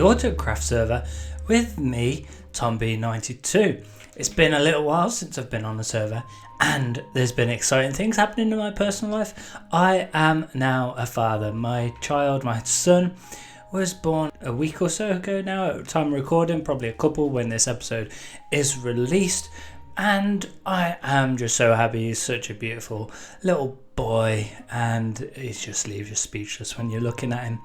Autocraft server with me, TomB92. It's been a little while since I've been on the server and there's been exciting things happening in my personal life. I am now a father. My son, was born a week or so ago now at the time of recording, probably a couple when this episode is released. And I am just so happy. He's such a beautiful little boy and he just leaves you speechless when you're looking at him.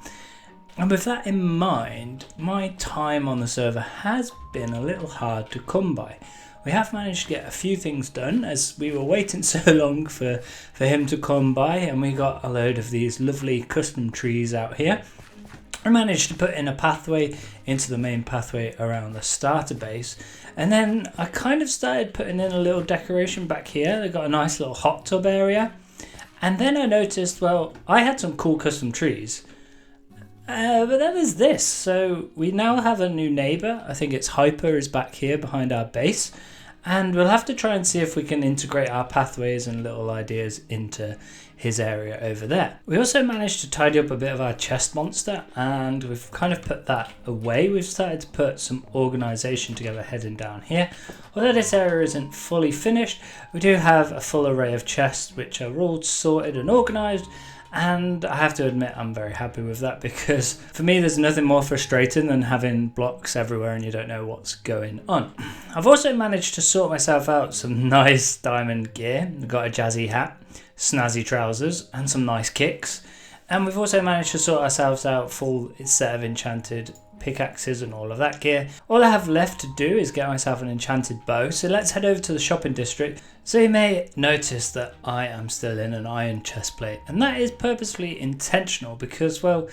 And with that in mind, my time on the server has been a little hard to come by. We have managed to get a few things done as we were waiting so long for him to come by, and we got a load of these lovely custom trees out here. I managed to put in a pathway into the main pathway around the starter base, and then I kind of started putting in a little decoration back here. They got a nice little hot tub area, and then I noticed, well, I had some cool custom trees, but then there's this. So we now have a new neighbour. I think it's Hyper is back here behind our base, and we'll have to try and see if we can integrate our pathways and little ideas into his area over there. We also managed to tidy up a bit of our chest monster, and we've kind of put that away. We've started to put some organisation together heading down here. Although this area isn't fully finished, we do have a full array of chests which are all sorted and organised, and I have to admit I'm very happy with that, because for me there's nothing more frustrating than having blocks everywhere and you don't know what's going on. I've also managed to sort myself out some nice diamond gear. I've got a jazzy hat, snazzy trousers and some nice kicks, and we've also managed to sort ourselves out full set of enchanted pickaxes and all of that gear. All I have left to do is get myself an enchanted bow, so let's head over to the shopping district. So you may notice that I am still in an iron chest plate, and that is purposefully intentional because, well,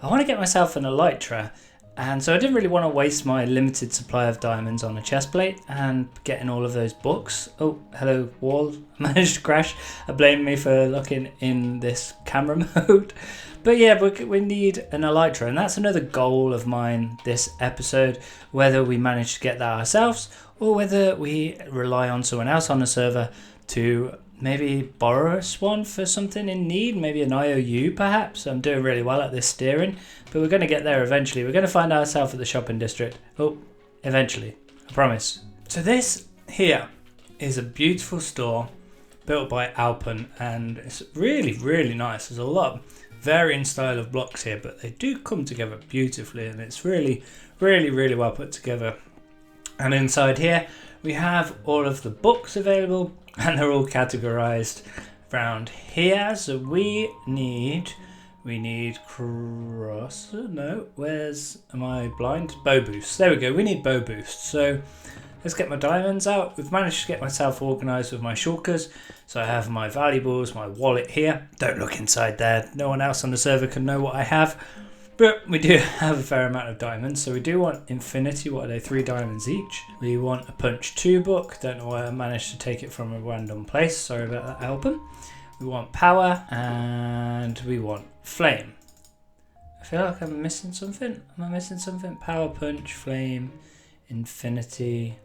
I want to get myself an elytra, and so I didn't really want to waste my limited supply of diamonds on a chest plate and getting all of those books. Oh, hello wall, managed to crash. Blame me for looking in this camera mode. But yeah, we need an elytra, and that's another goal of mine this episode, whether we manage to get that ourselves or whether we rely on someone else on the server to maybe borrow us one for something in need, maybe an IOU perhaps. I'm doing really well at this steering, but we're going to get there eventually. We're going to find ourselves at the shopping district. Oh, eventually, I promise. So this here is a beautiful store built by Alpen, and it's really, really nice. There's a lot of varying style of blocks here, but they do come together beautifully, and it's really, really, really well put together. And inside here we have all of the books available, and they're all categorized around here. So we need cross, no, where's, am I blind? Bow boost, there we go, we need bow boost. So let's get my diamonds out. We've managed to get myself organized with my shulkers. So I have my valuables, my wallet here. Don't look inside there, no one else on the server can know what I have. But we do have a fair amount of diamonds, so we do want infinity. What are they? 3 diamonds each. We want a punch 2 book. Don't know why I managed to take it from a random place. Sorry about that, Alpen. We want power, and we want flame. I feel like I'm missing something. Am I missing something? Power, punch, flame, infinity.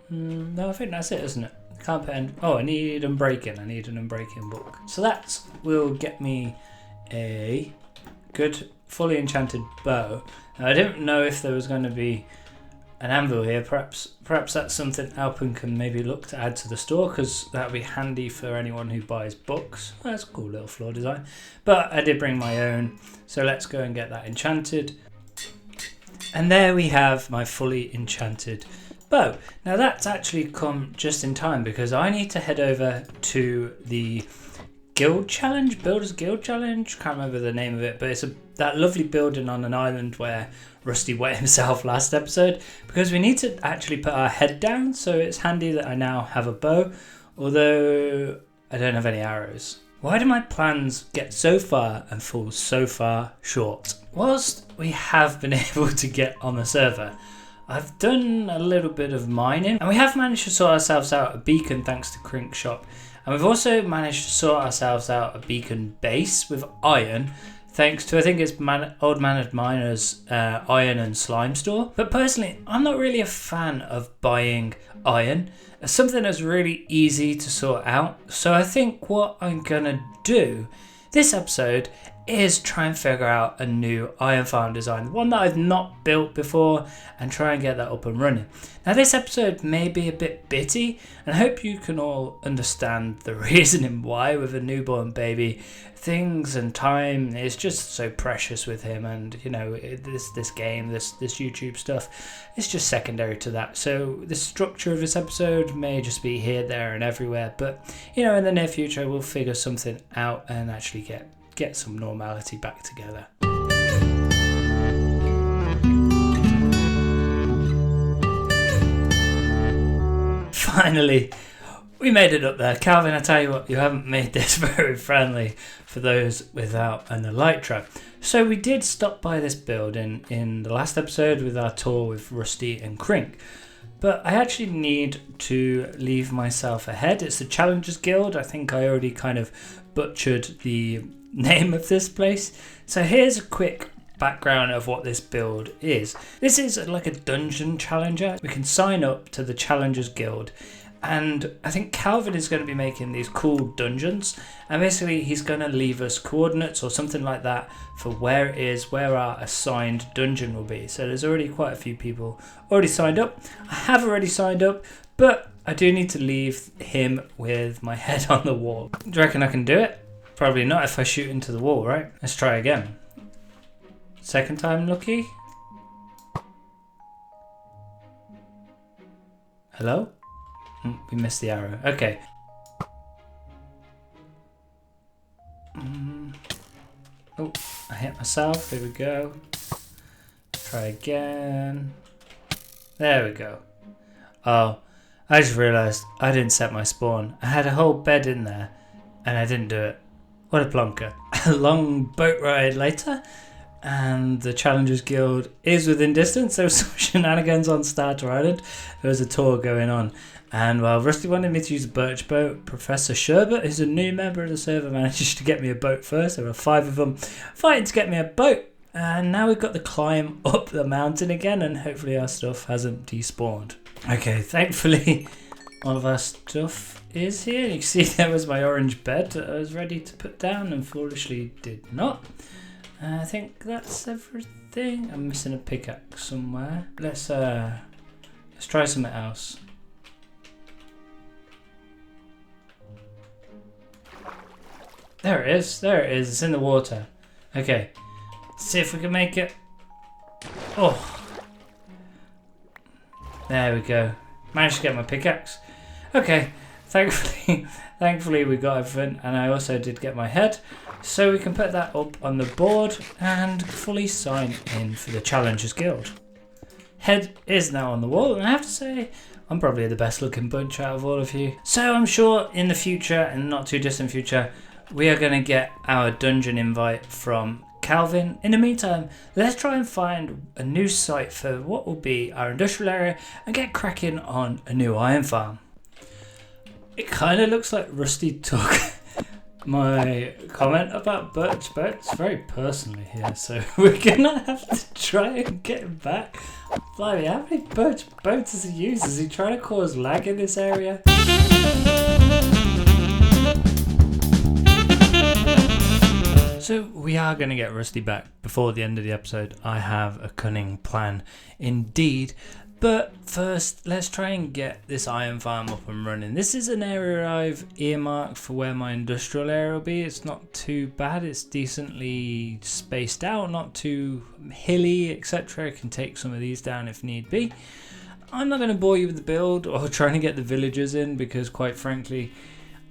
No, I think that's it, isn't it? Can't put in. Oh, I need unbreaking. I need an unbreaking book. So that will get me a good fully enchanted bow. Now, I didn't know if there was going to be an anvil here. Perhaps that's something Alpen can maybe look to add to the store, because that would be handy for anyone who buys books. That's a cool little floor design. But I did bring my own, so let's go and get that enchanted. And there we have my fully enchanted bow. Now that's actually come just in time, because I need to head over to the Guild Challenge, Builders Guild Challenge, can't remember the name of it, but it's that lovely building on an island where Rusty wet himself last episode, because we need to actually put our head down. So it's handy that I now have a bow, although I don't have any arrows. Why do my plans get so far and fall so far short? Whilst we have been able to get on the server, I've done a little bit of mining, and we have managed to sort ourselves out a beacon thanks to Crink Shop. And we've also managed to sort ourselves out a beacon base with iron, thanks to, I think it's Old Mannered Miner's iron and slime store. But personally, I'm not really a fan of buying iron. It's something that's really easy to sort out. So I think what I'm gonna do this episode is try and figure out a new iron farm design, one that I've not built before, and try and get that up and running. Now this episode may be a bit bitty, and I hope you can all understand the reasoning why. With a newborn baby, things and time is just so precious with him, and you know, this game, this YouTube stuff, it's just secondary to that. So the structure of this episode may just be here, there and everywhere, but you know, in the near future we'll figure something out and actually get some normality back together. Finally, we made it up there. Calvin, I tell you what, you haven't made this very friendly for those without an elytra. So we did stop by this building in the last episode with our tour with Rusty and Crink. But I actually need to leave myself ahead. It's the Challengers Guild. I think I already kind of butchered the name of this place. So here's a quick background of what this build is. This is like a dungeon challenger. We can sign up to the Challengers Guild, and I think Calvin is going to be making these cool dungeons, and basically he's going to leave us coordinates or something like that for where our assigned dungeon will be. So there's already quite a few people already signed up. I have already signed up, but I do need to leave him with my head on the wall. Do you reckon I can do it? Probably not if I shoot into the wall, right? Let's try again. Second time lucky. Hello? We missed the arrow. Okay. Oh, I hit myself. Here we go. Try again. There we go. Oh, I just realised I didn't set my spawn. I had a whole bed in there and I didn't do it. What a plonker. A long boat ride later, and the Challengers Guild is within distance. There was some shenanigans on Starter Island. There was a tour going on, and while Rusty wanted me to use a birch boat, Professor Sherbet, who's a new member of the server, managed to get me a boat first. There were 5 of them fighting to get me a boat, and now we've got to climb up the mountain again, and hopefully our stuff hasn't despawned. Okay, thankfully all of our stuff is here. You can see there was my orange bed that I was ready to put down and foolishly did not. I think that's everything. I'm missing a pickaxe somewhere. Let's try something else. There it is. There it is. It's in the water. Okay. Let's see if we can make it. Oh. There we go. Managed to get my pickaxe. Okay. Thankfully we got everything, and I also did get my head, so we can put that up on the board and fully sign in for the Challengers Guild. Head is now on the wall, and I have to say I'm probably the best looking bunch out of all of you. So I'm sure in the future, and not too distant future, we are going to get our dungeon invite from Calvin. In the meantime, let's try and find a new site for what will be our industrial area and get cracking on a new iron farm. It kind of looks like Rusty took my comment about birch boats very personally here, so we're gonna have to try and get him back. Blimey, how many birch boats does he use? Is he trying to cause lag in this area? So we are going to get Rusty back before the end of the episode. I have a cunning plan indeed. But first, let's try and get this iron farm up and running. This is an area I've earmarked for where my industrial area will be. It's not too bad. It's decently spaced out, not too hilly, etc. I can take some of these down if need be. I'm not going to bore you with the build or trying to get the villagers in because, quite frankly,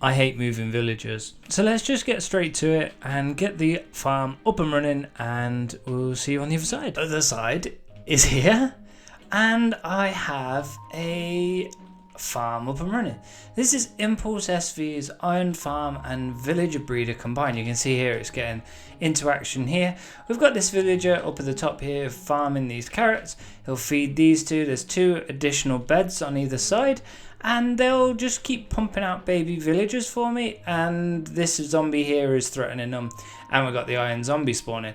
I hate moving villagers. So let's just get straight to it and get the farm up and running, and we'll see you on the other side. The other side is here. And I have a farm up and running. This is Impulse SV's Iron Farm and Villager Breeder combined. You can see here it's getting interaction here. We've got this villager up at the top here farming these carrots. He'll feed these two. There's 2 additional beds on either side, and they'll just keep pumping out baby villagers for me. And this zombie here is threatening them, and we've got the iron zombie spawning.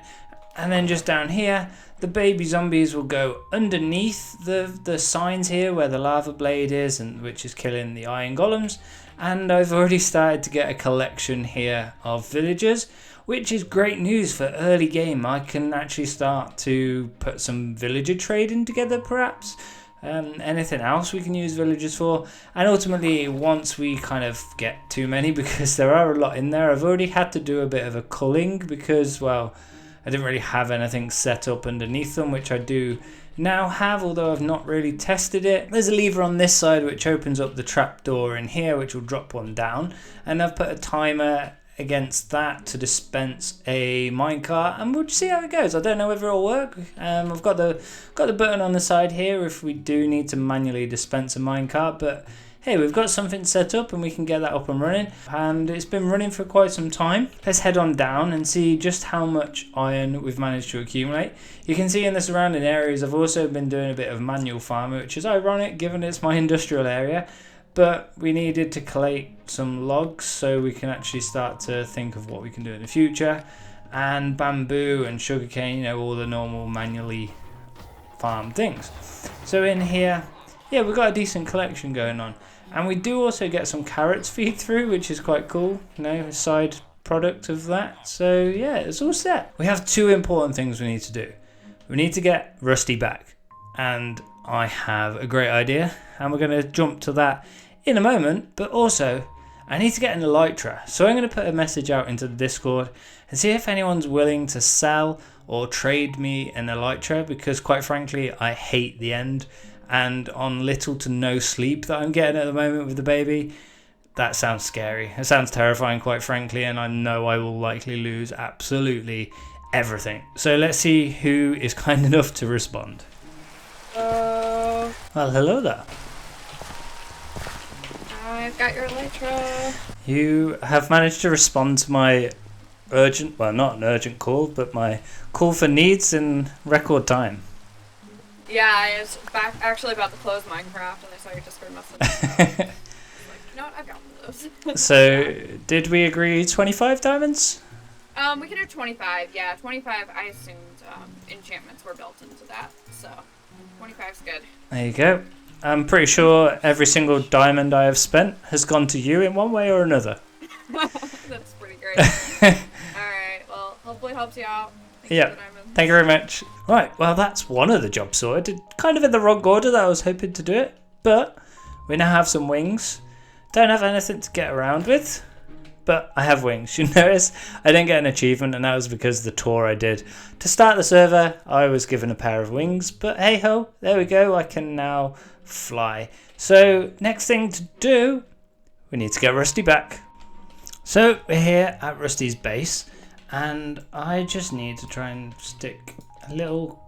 And then just down here, the baby zombies will go underneath the signs here where the lava blade is, and which is killing the iron golems. and I've already started to get a collection here of villagers, which is great news for early game. I can actually start to put some villager trading together perhaps. Anything else we can use villagers for, and ultimately once we kind of get too many, because there are a lot in there, I've already had to do a bit of a culling because, well, I didn't really have anything set up underneath them, which I do now have, although I've not really tested it. There's a lever on this side which opens up the trapdoor in here, which will drop one down, and I've put a timer against that to dispense a minecart, and we'll see how it goes. I don't know whether it'll work. I've got the button on the side here if we do need to manually dispense a minecart, but hey, we've got something set up and we can get that up and running, and it's been running for quite some time. Let's head on down and see just how much iron we've managed to accumulate. You can see in the surrounding areas I've also been doing a bit of manual farming, which is ironic given it's my industrial area. But we needed to collate some logs so we can actually start to think of what we can do in the future. And bamboo and sugarcane, you know, all the normal manually farmed things. So in here, yeah, we've got a decent collection going on. And we do also get some carrots feed through, which is quite cool, you know, a side product of that. So yeah, it's all set. We have two important things we need to do. We need to get Rusty back. And I have a great idea, and we're going to jump to that in a moment. But also, I need to get an elytra, so I'm going to put a message out into the Discord and see if anyone's willing to sell or trade me an elytra, because quite frankly I hate the end, and on little to no sleep that I'm getting at the moment with the baby, that sounds scary. It sounds terrifying, quite frankly, and I know I will likely lose absolutely everything. So let's see who is kind enough to respond. Well, hello there. I've got your elytra. You have managed to respond to my urgent, well, not an urgent call, but my call for needs in record time. Yeah, I was actually about to close Minecraft and I saw your Discord message. I was like, you know what, I've got one of those. So, did we agree 25 diamonds? We can do 25, yeah. 25, I assumed enchantments were built into that, so 25 is good. There you go. I'm pretty sure every single diamond I have spent has gone to you in one way or another. That's pretty great. Alright, well, hopefully it helps you out. Yeah, thank you very much. Right, well, that's one of the jobs sorted. Kind of in the wrong order that I was hoping to do it, but we now have some wings. Don't have anything to get around with, but I have wings. You notice I didn't get an achievement, and that was because the tour I did to start the server, I was given a pair of wings, but hey ho, there we go, I can now fly. So next thing to do, we need to get Rusty back. So we're here at Rusty's base, and I just need to try and stick a little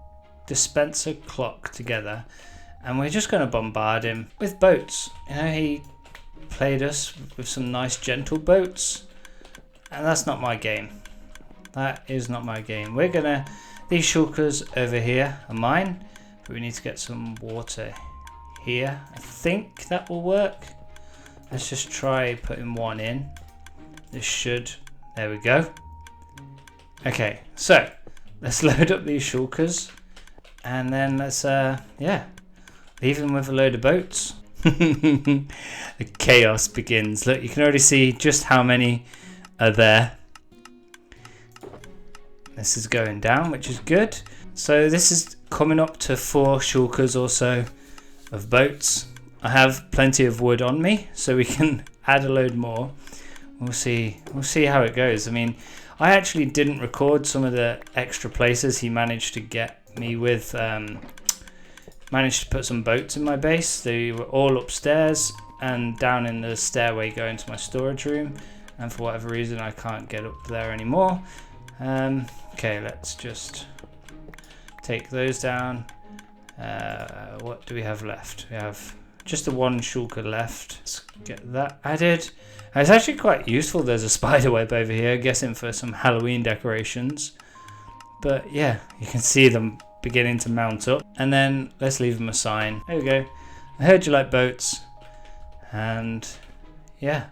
dispenser clock together, and we're just going to bombard him with boats. You know, he played us with some nice gentle boats, and that's not my game. That is not my game. We're gonna, these shulkers over here are mine, but we need to get some water here. I think that will work. Let's just try putting one in. This should, there we go. Okay, so let's load up these shulkers, and then let's yeah, leave them with a load of boats. The chaos begins. Look, you can already see just how many are there. This is going down, which is good. So this is coming up to 4 shulkers or so of boats. I have plenty of wood on me, so we can add a load more. We'll see how it goes. I mean, I actually didn't record some of the extra places he managed to get me with. Managed to put some boats in my base. They were all upstairs and down in the stairway going to my storage room, and for whatever reason I can't get up there anymore. Okay, let's just take those down. What do we have left? We have just the one shulker left. Let's get that added. It's actually quite useful. There's a spider web over here, guessing for some Halloween decorations. But yeah, you can see them beginning to mount up, and then let's leave them a sign. There we go. I heard you like boats, and yeah,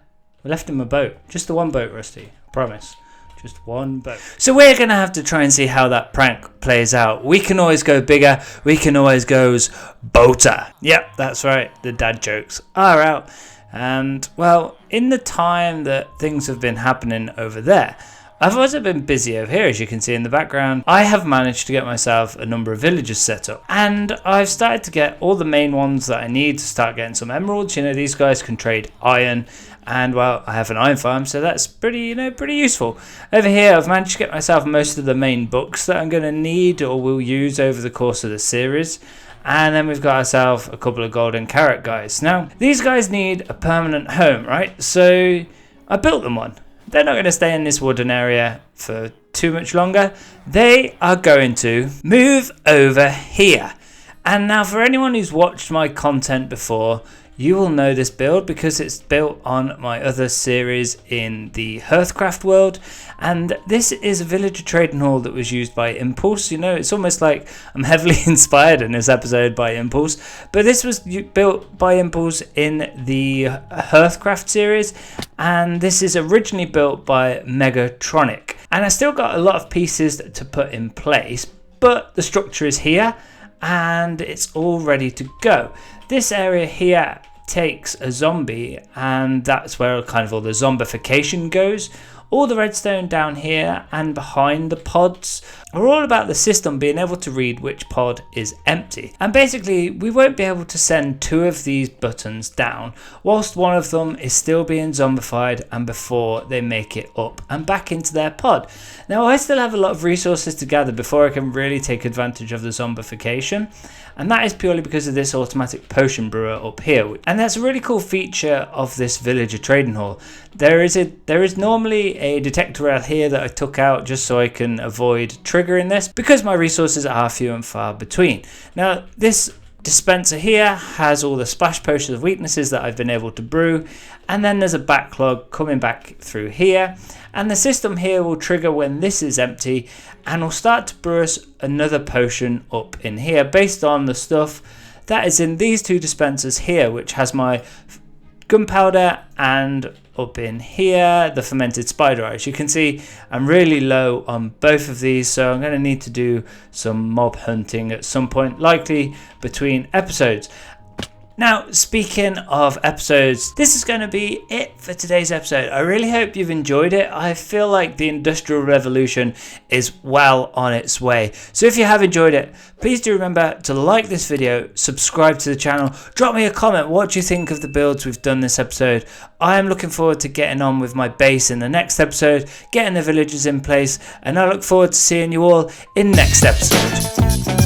we left him a boat. Just the one boat, Rusty, I promise. Just one boat. So we're gonna have to try and see how that prank plays out. We can always go bigger. We can always go boater. Yep, that's right. The dad jokes are out. And well, in the time that things have been happening over there, I've also been busy over here, as you can see in the background. I have managed to get myself a number of villages set up, and I've started to get all the main ones that I need to start getting some emeralds. You know, these guys can trade iron, and well, I have an iron farm, so that's pretty useful. Over here, I've managed to get myself most of the main books that I'm going to need or will use over the course of the series. And then we've got ourselves a couple of golden carrot guys. Now, these guys need a permanent home, right? So I built them one. They're not going to stay in this wooden area for too much longer. They are going to move over here. And now for anyone who's watched my content before, you will know this build because it's built on my other series in the Hermitcraft world. And this is a villager trading hall that was used by Impulse. You know, it's almost like I'm heavily inspired in this episode by Impulse. But this was built by Impulse in the Hermitcraft series. And this is originally built by Megatronic. And I still got a lot of pieces to put in place. But the structure is here and it's all ready to go. This area here takes a zombie, and that's where kind of all the zombification goes. All the redstone down here and behind the pods are all about the system being able to read which pod is empty. And basically, we won't be able to send 2 of these buttons down whilst one of them is still being zombified and before they make it up and back into their pod. Now, I still have a lot of resources to gather before I can really take advantage of the zombification. And that is purely because of this automatic potion brewer up here. And that's a really cool feature of this villager trading hall. There is normally a detector rail here that I took out just so I can avoid triggering this because my resources are few and far between. Now this dispenser here has all the splash potions of weaknesses that I've been able to brew, and then there's a backlog coming back through here, and the system here will trigger when this is empty and will start to brew us another potion up in here based on the stuff that is in these 2 dispensers here, which has my gunpowder, and up in here the fermented spider eyes. You can see I'm really low on both of these, so I'm going to need to do some mob hunting at some point, likely between episodes. Now, speaking of episodes, this is going to be it for today's episode. I really hope you've enjoyed it. I feel like the Industrial Revolution is well on its way. So if you have enjoyed it, please do remember to like this video, subscribe to the channel, drop me a comment. What do you think of the builds we've done this episode? I am looking forward to getting on with my base in the next episode, getting the villagers in place, and I look forward to seeing you all in next episode.